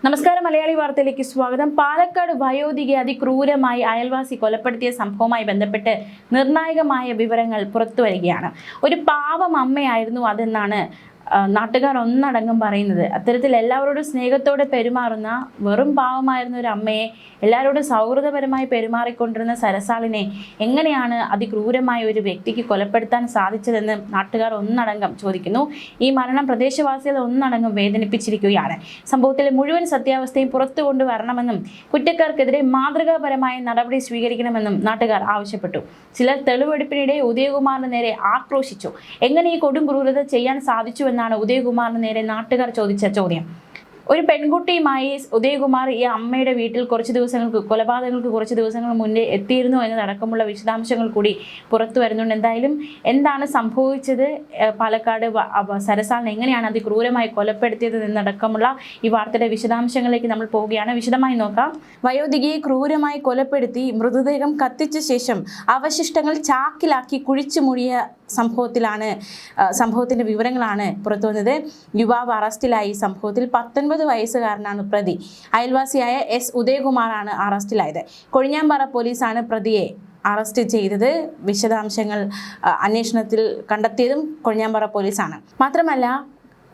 നമസ്കാരം, മലയാളി വാർത്തയിലേക്ക് സ്വാഗതം. പാലക്കാട് വയോധികയെ അതിക്രൂരമായി അയൽവാസി കൊലപ്പെടുത്തിയ സംഭവവുമായി ബന്ധപ്പെട്ട് നിർണായകമായ വിവരങ്ങൾ പുറത്തുവരികയാണ്. ഒരു പാവം അമ്മയായിരുന്നു അതെന്നാണ് നാട്ടുകാർ ഒന്നടങ്കം പറയുന്നത്. അത്തരത്തിൽ എല്ലാവരോടും സ്നേഹത്തോടെ പെരുമാറുന്ന വെറും പാവമായിരുന്ന ഒരു അമ്മയെ എല്ലാവരോടും സൗഹൃദപരമായി പെരുമാറിക്കൊണ്ടിരുന്ന സരസാളിനെ എങ്ങനെയാണ് അതിക്രൂരമായ ഒരു വ്യക്തിക്ക് കൊലപ്പെടുത്താൻ സാധിച്ചതെന്ന് നാട്ടുകാർ ഒന്നടങ്കം ചോദിക്കുന്നു. ഈ മരണം പ്രദേശവാസികളെ ഒന്നടങ്കം വേദനിപ്പിച്ചിരിക്കുകയാണ്. സംഭവത്തിലെ മുഴുവൻ സത്യാവസ്ഥയും പുറത്തു കൊണ്ടുവരണമെന്നും കുറ്റക്കാർക്കെതിരെ മാതൃകാപരമായ നടപടി സ്വീകരിക്കണമെന്നും നാട്ടുകാർ ആവശ്യപ്പെട്ടു. ചിലർ തെളിവെടുപ്പിനിടെ ഉദയകുമാറിന് നേരെ ആക്രോശിച്ചു. എങ്ങനെ ഈ കൊടും ക്രൂരത ചെയ്യാൻ സാധിച്ചുവെന്നാണ് ഉദയകുമാറിന് നേരെ നാട്ടുകാർ ചോദിച്ച ചോദ്യം. ഒരു പെൺകുട്ടിയുമായി ഉദയകുമാർ ഈ അമ്മയുടെ വീട്ടിൽ കൊലപാതകങ്ങൾക്ക് കുറച്ച് ദിവസങ്ങൾ മുന്നേ എത്തിയിരുന്നു എന്നതടക്കമുള്ള വിശദാംശങ്ങൾ കൂടി പുറത്തു വരുന്നുണ്ട്. എന്തായാലും എന്താണ് സംഭവിച്ചത്, പാലക്കാട് സരസാളിനെ എങ്ങനെയാണ് അതിക്രൂരമായി കൊലപ്പെടുത്തിയത് എന്നടക്കമുള്ള ഈ വാർത്തയുടെ വിശദാംശങ്ങളിലേക്ക് നമ്മൾ പോവുകയാണ്. വിശദമായി നോക്കാം. വയോധികയെ ക്രൂരമായി കൊലപ്പെടുത്തി മൃതദേഹം കത്തിച്ച ശേഷം അവശിഷ്ടങ്ങൾ ചാക്കിലാക്കി കുഴിച്ചു മൂടിയ സംഭവത്തിന്റെ വിവരങ്ങളാണ് പുറത്തു വന്നത്. യുവാവ് അറസ്റ്റിലായി. സംഭവത്തിൽ 19 വയസ്സുകാരനാണ് പ്രതി. അയൽവാസിയായ എസ് ഉദയകുമാറാണ് അറസ്റ്റിലായത്. കൊഴിഞ്ഞാമ്പാറ പോലീസാണ് പ്രതിയെ അറസ്റ്റ് ചെയ്തത്. വിശദാംശങ്ങൾ അന്വേഷണത്തിൽ കണ്ടെത്തിയതും കൊഴിഞ്ഞാമ്പാറ പോലീസാണ്. മാത്രമല്ല,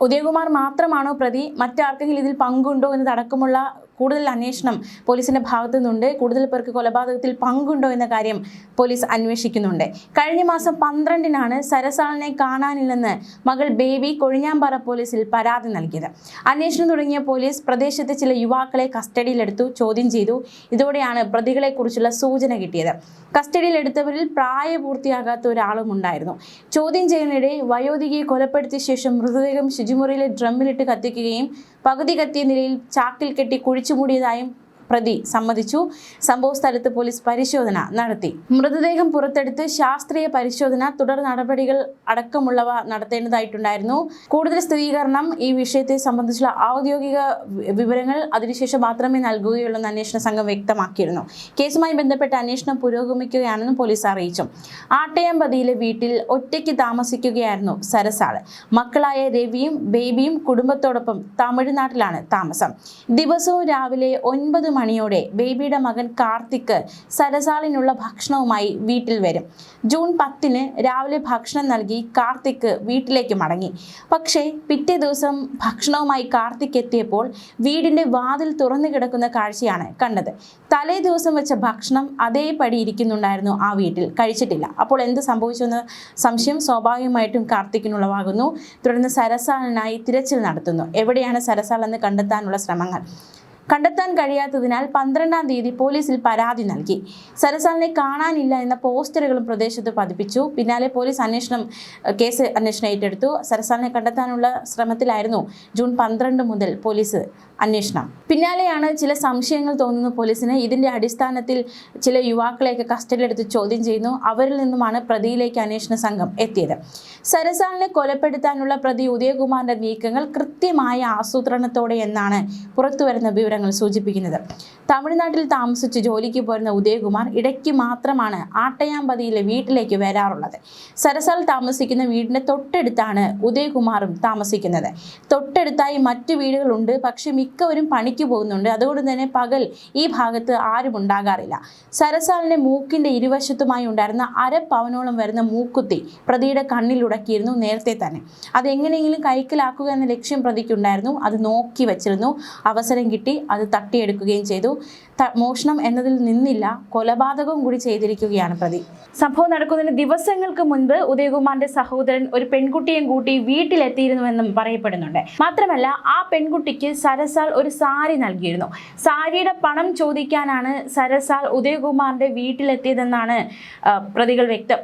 ഉദയകുമാർ മാത്രമാണോ പ്രതി, മറ്റാർക്കെങ്കിലും ഇതിൽ പങ്കുണ്ടോ എന്നതടക്കമുള്ള കൂടുതൽ അന്വേഷണം പോലീസിന്റെ ഭാഗത്തു നിന്നുണ്ട്. കൂടുതൽ പേർക്ക് കൊലപാതകത്തിൽ പങ്കുണ്ടോ എന്ന കാര്യം പോലീസ് അന്വേഷിക്കുന്നുണ്ട്. കഴിഞ്ഞ മാസം 12-നാണ് സരസാളിനെ കാണാനില്ലെന്ന് മകൾ ബേബി കൊഴിഞ്ഞാമ്പാറ പോലീസിൽ പരാതി നൽകിയത്. അന്വേഷണം തുടങ്ങിയ പോലീസ് പ്രദേശത്തെ ചില യുവാക്കളെ കസ്റ്റഡിയിലെടുത്തു, ചോദ്യം ചെയ്തു. ഇതോടെയാണ് പ്രതികളെക്കുറിച്ചുള്ള സൂചന കിട്ടിയത്. കസ്റ്റഡിയിലെടുത്തവരിൽ പ്രായപൂർത്തിയാകാത്ത ഒരാളും ഉണ്ടായിരുന്നു. ചോദ്യം ചെയ്യുന്നതിനിടെ വയോധികയെ കൊലപ്പെടുത്തിയ ശേഷം മൃതദേഹം ശുചിമുറിയിലെ ഡ്രമ്മിലിട്ട് കത്തിക്കുകയും പകുതി കത്തിയ നിലയിൽ ചാക്കിൽ കെട്ടി കുഴിച്ചുമൂടിയതായും പ്രതി സമ്മതിച്ചു. സംഭവ സ്ഥലത്ത് പോലീസ് പരിശോധന നടത്തി. മൃതദേഹം പുറത്തെടുത്ത് ശാസ്ത്രീയ പരിശോധന, തുടർ നടപടികൾ അടക്കമുള്ളവ നടത്തേണ്ടതായിട്ടുണ്ടായിരുന്നു. കൂടുതൽ സ്ഥിരീകരണം ഈ വിഷയത്തെ സംബന്ധിച്ചുള്ള ഔദ്യോഗിക വിവരങ്ങൾ അതിനുശേഷം മാത്രമേ നൽകുകയുള്ളൂ എന്ന് അന്വേഷണ സംഘം വ്യക്തമാക്കിയിരുന്നു. കേസുമായി ബന്ധപ്പെട്ട അന്വേഷണം പുരോഗമിക്കുകയാണെന്നും പോലീസ് അറിയിച്ചു. ആട്ടയാമ്പതിയിലെ വീട്ടിൽ ഒറ്റയ്ക്ക് താമസിക്കുകയായിരുന്നു സരസാള്. മക്കളായ രവിയും ബേബിയും കുടുംബത്തോടൊപ്പം തമിഴ്നാട്ടിലാണ് താമസം. ദിവസവും രാവിലെ 9 മണിയോടെ ബേബിയുടെ മകൻ കാർത്തിക് സരസാളിനുള്ള ഭക്ഷണവുമായി വീട്ടിൽ വരും. ജൂൺ 10-ന് രാവിലെ ഭക്ഷണം നൽകി കാർത്തിക് വീട്ടിലേക്ക് മടങ്ങി. പക്ഷേ പിറ്റേ ദിവസം ഭക്ഷണവുമായി കാർത്തിക് എത്തിയപ്പോൾ വീടിന്റെ വാതിൽ തുറന്നു കിടക്കുന്ന കാഴ്ചയാണ് കണ്ടത്. തലേ ദിവസം വെച്ച ഭക്ഷണം അതേപടി ഇരിക്കുന്നുണ്ടായിരുന്നു ആ വീട്ടിൽ, കഴിച്ചിട്ടില്ല. അപ്പോൾ എന്ത് സംഭവിച്ചെന്ന് സംശയം സ്വാഭാവികമായിട്ടും കാർത്തിക്കിനുളവാകുന്നു. തുടർന്ന് സരസാളിനായി തിരച്ചിൽ നടത്തുന്നു. എവിടെയാണ് സരസാൾ എന്ന് കണ്ടെത്താനുള്ള ശ്രമങ്ങൾ. കണ്ടെത്താൻ കഴിയാത്തതിനാൽ 12-ാം തീയതി പോലീസിൽ പരാതി നൽകി. സരസാളിനെ കാണാനില്ല എന്ന പോസ്റ്ററുകളും പ്രദേശത്ത് പതിപ്പിച്ചു. പിന്നാലെ പോലീസ് കേസ് അന്വേഷണം ഏറ്റെടുത്തു. സരസാളിനെ കണ്ടെത്താനുള്ള ശ്രമത്തിലായിരുന്നു ജൂൺ 12 മുതൽ പോലീസ് അന്വേഷണം. പിന്നാലെയാണ് ചില സംശയങ്ങൾ തോന്നുന്നു പോലീസിന്. ഇതിന്റെ അടിസ്ഥാനത്തിൽ ചില യുവാക്കളെയൊക്കെ കസ്റ്റഡിയിലെടുത്ത് ചോദ്യം ചെയ്യുന്നു. അവരിൽ നിന്നുമാണ് പ്രതിയിലേക്ക് അന്വേഷണ സംഘം എത്തിയത്. സരസാളിനെ കൊലപ്പെടുത്താനുള്ള പ്രതി ഉദയകുമാറിന്റെ നീക്കങ്ങൾ കൃത്യമായ ആസൂത്രണത്തോടെ എന്നാണ് പുറത്തുവരുന്ന വിവരങ്ങൾ സൂചിപ്പിക്കുന്നത്. തമിഴ്നാട്ടിൽ താമസിച്ച് ജോലിക്ക് പോരുന്ന ഉദയകുമാർ ഇടയ്ക്ക് മാത്രമാണ് ആട്ടയാമ്പതിയിലെ വീട്ടിലേക്ക് വരാറുള്ളത്. സരസാൾ താമസിക്കുന്ന വീടിന്റെ തൊട്ടടുത്താണ് ഉദയകുമാറും താമസിക്കുന്നത്. തൊട്ടടുത്തായി മറ്റു വീടുകളുണ്ട്, പക്ഷെ മിക്കവരും പണിക്ക് പോകുന്നുണ്ട്. അതുകൊണ്ട് തന്നെ പകൽ ഈ ഭാഗത്ത് ആരും ഉണ്ടാകാറില്ല. സരസാളിന്റെ മൂക്കിന്റെ ഇരുവശത്തുമായി ഉണ്ടായിരുന്ന 1/2 പവനോളം വരുന്ന മൂക്കുത്തി പ്രതിയുടെ കണ്ണിലുടക്കിയിരുന്നു നേരത്തെ തന്നെ. അതെങ്ങനെയെങ്കിലും കൈക്കലാക്കുക എന്ന ലക്ഷ്യം പ്രതിക്കുണ്ടായിരുന്നു. അത് നോക്കി വച്ചിരുന്നു. അവസരം കിട്ടി, അത് തട്ടിയെടുക്കുകയും ചെയ്തു. മോഷണം എന്നതിൽ നിന്നില്ല, കൊലപാതകവും കൂടി ചെയ്തിരിക്കുകയാണ് പ്രതി. സംഭവം നടക്കുന്നതിന് ദിവസങ്ങൾക്ക് മുൻപ് ഉദയകുമാറിന്റെ സഹോദരൻ ഒരു പെൺകുട്ടിയും കൂട്ടി വീട്ടിലെത്തിയിരുന്നുവെന്നും പറയപ്പെടുന്നുണ്ട്. മാത്രമല്ല, ആ പെൺകുട്ടിക്ക് സരസാൾ ഒരു സാരി നൽകിയിരുന്നു. സാരിയുടെ പണം ചോദിക്കാനാണ് സരസാൾ ഉദയകുമാറിന്റെ വീട്ടിലെത്തിയതെന്നാണ്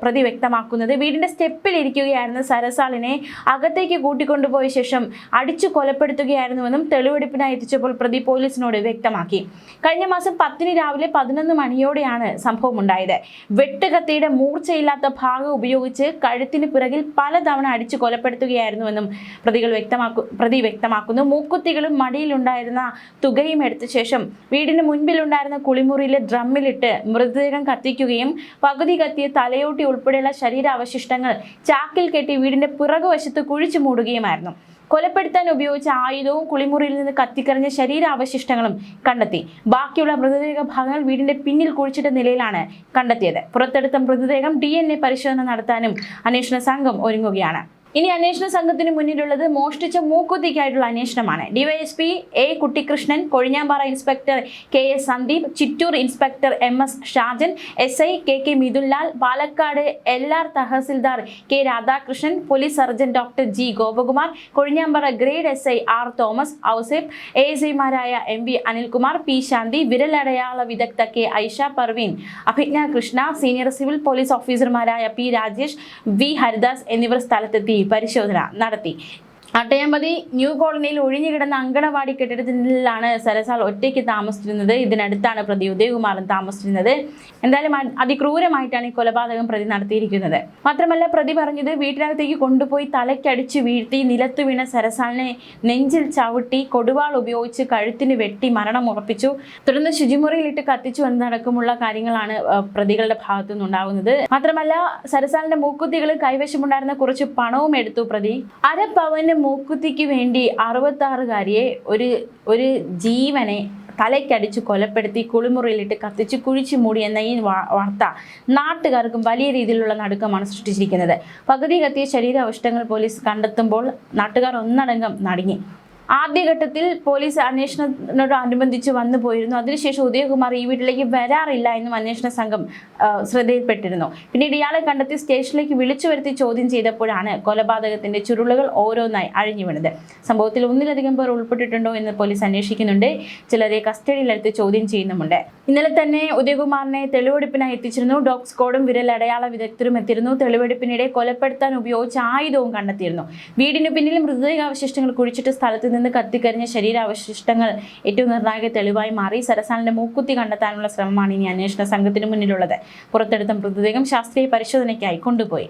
പ്രതി വ്യക്തമാക്കുന്നത്. വീടിന്റെ സ്റ്റെപ്പിൽ ഇരിക്കുകയായിരുന്ന സരസാളിനെ അകത്തേക്ക് കൂട്ടിക്കൊണ്ടുപോയ ശേഷം അടിച്ചു കൊലപ്പെടുത്തുകയായിരുന്നുവെന്നും തെളിവെടുപ്പിനായി എത്തിച്ചപ്പോൾ പ്രതി പോലീസിനോട് വ്യക്തമാക്കി. കഴിഞ്ഞ മാസം 10-ന് രാവിലെ 11 മണിയോടെയാണ് സംഭവം ഉണ്ടായത്. വെട്ടുകത്തിയുടെ മൂർച്ചയില്ലാത്ത ഭാഗം ഉപയോഗിച്ച് കഴുത്തിന് പിറകിൽ പലതവണ അടിച്ചു കൊലപ്പെടുത്തുകയായിരുന്നുവെന്നും പ്രതി വ്യക്തമാക്കുന്നു. മൂക്കുത്തികളും മടിയിലുണ്ടായിരുന്ന തുകയും എടുത്ത ശേഷം വീടിന് മുൻപിലുണ്ടായിരുന്ന കുളിമുറിയിലെ ഡ്രമ്മിലിട്ട് മൃതദേഹം കത്തിക്കുകയും പകുതി കത്തിയ തലയോട്ടി ഉൾപ്പെടെയുള്ള ശരീരാവശിഷ്ടങ്ങൾ ചാക്കിൽ കെട്ടി വീടിന്റെ പിറകുവശത്ത് കുഴിച്ചു മൂടുകയുമായിരുന്നു. കൊലപ്പെടുത്താൻ ഉപയോഗിച്ച ആയുധവും കുളിമുറിയിൽ നിന്ന് കത്തിക്കറിഞ്ഞ ശരീരാവശിഷ്ടങ്ങളും കണ്ടെത്തി. ബാക്കിയുള്ള മൃതദേഹ ഭാഗങ്ങൾ വീടിന്റെ പിന്നിൽ കുഴിച്ചിട്ട നിലയിലാണ് കണ്ടെത്തിയത്. പുറത്തെടുത്ത മൃതദേഹം DNA പരിശോധന നടത്താനും അന്വേഷണ സംഘം ഒരുങ്ങുകയാണ്. ഇനി അന്വേഷണ സംഘത്തിന് മുന്നിലുള്ളത് മോഷ്ടിച്ച മൂക്കുത്തിക്കായിട്ടുള്ള അന്വേഷണമാണ്. DYSP A Kuttikrishnan, Kozhinjampara inspector KS Sandeep, Chittur inspector MS Shajan, SI KK Mithunlal, Palakkad LR tahsildar K Radhakrishnan, police surgeon doctor G Gopakumar, Kozhinjampara grade SI R Thomas, Ouseph, ASIമാരായ MV അനിൽകുമാർ, P ശാന്തി, വിരലടയാള വിദഗ്ധ K Aisha Parveen, Abhijna Krishna, senior civil police ഓഫീസർമാരായ P രാജേഷ്, V ഹരിദാസ് എന്നിവർ സ്ഥലത്തെത്തി പരിശോധന നടത്തി. അട്ടയമ്പതി ന്യൂ കോളനിയിൽ ഒഴിഞ്ഞുകിടന്ന അങ്കണവാടി കെട്ടിടത്തിലാണ് സരസാൽ ഒറ്റയ്ക്ക് താമസിച്ചിരുന്നത്. ഇതിനടുത്താണ് പ്രതി ഉദയകുമാരൻ താമസിച്ചിരുന്നത്. എന്തായാലും അതിക്രൂരമായിട്ടാണ് ഈ കൊലപാതകം പ്രതി നടത്തിയിരിക്കുന്നത്. മാത്രമല്ല, പ്രതി പറഞ്ഞത് വീട്ടിനകത്തേക്ക് കൊണ്ടുപോയി തലയ്ക്കടിച്ച് വീഴ്ത്തി നിലത്തു വീണ സരസാലിനെ നെഞ്ചിൽ ചവിട്ടി കൊടുവാൾ ഉപയോഗിച്ച് കഴുത്തിന് വെട്ടി മരണം ഉറപ്പിച്ചു. തുടർന്ന് ശുചിമുറിയിലിട്ട് കത്തിച്ചു എന്നതടക്കമുള്ള കാര്യങ്ങളാണ് പ്രതികളുടെ ഭാഗത്തു നിന്നുണ്ടാകുന്നത്. മാത്രമല്ല, സരസാലിന്റെ മൂക്കുത്തികൾ കൈവശമുണ്ടായിരുന്ന കുറച്ച് പണവും എടുത്തു പ്രതി. അരപ്പവന് മൂക്കുത്തിക്ക് വേണ്ടി 66-കാരിയെ ഒരു ജീവനെ തലയ്ക്കടിച്ച് കൊലപ്പെടുത്തി കുളിമുറിയിലിട്ട് കത്തിച്ച് കുഴിച്ചു മൂടി എന്ന ഈ വാർത്ത നാട്ടുകാർക്കും വലിയ രീതിയിലുള്ള നടുക്കമാണ് സൃഷ്ടിച്ചിരിക്കുന്നത്. പകുതി കത്തിയ ശരീരാവശിഷ്ടങ്ങൾ പോലീസ് കണ്ടെത്തുമ്പോൾ നാട്ടുകാർ ഒന്നടങ്കം നടുങ്ങി. ആദ്യഘട്ടത്തിൽ പോലീസ് അന്വേഷണത്തോടനുബന്ധിച്ച് വന്നു പോയിരുന്നു. അതിനുശേഷം ഉദയകുമാർ ഈ വീട്ടിലേക്ക് വരാറില്ല എന്നും അന്വേഷണ സംഘം ശ്രദ്ധയിൽപ്പെട്ടിരുന്നു. പിന്നീട് ഇയാളെ കണ്ടെത്തി സ്റ്റേഷനിലേക്ക് വിളിച്ചു വരുത്തി ചോദ്യം ചെയ്തപ്പോഴാണ് കൊലപാതകത്തിന്റെ ചുരുളുകൾ ഓരോന്നായി അഴിഞ്ഞു വീണത്. സംഭവത്തിൽ ഒന്നിലധികം പേർ ഉൾപ്പെട്ടിട്ടുണ്ടോ എന്ന് പോലീസ് അന്വേഷിക്കുന്നുണ്ട്. ചിലരെ കസ്റ്റഡിയിലെടുത്ത് ചോദ്യം ചെയ്യുന്നുമുണ്ട്. ഇന്നലെ തന്നെ ഉദയകുമാറിനെ തെളിവെടുപ്പിനായി എത്തിച്ചിരുന്നു. ഡോഗ് സ്ക്വാഡും വിരലടയാള വിദഗ്ധരും എത്തിയിരുന്നു. തെളിവെടുപ്പിനിടെ കൊലപ്പെടുത്താൻ ഉപയോഗിച്ച ആയുധവും കണ്ടെത്തിയിരുന്നു. വീടിന് പിന്നിൽ മൃതദേഹാവശിഷ്ടങ്ങൾ കുഴിച്ചിട്ട് സ്ഥലത്ത് നിന്ന് കത്തിക്കരിഞ്ഞ ശരീരാവശിഷ്ടങ്ങൾ ഏറ്റവും നിർണായക തെളിവായി മാറി. സരസാലിന്റെ മൂക്കുത്തി കണ്ടെത്താനുള്ള ശ്രമമാണ് ഇനി അന്വേഷണ സംഘത്തിന് മുന്നിലുള്ളത്. പുറത്തെടുത്ത മൃതദേഹം ശാസ്ത്രീയ പരിശോധനയ്ക്കായി കൊണ്ടുപോയി.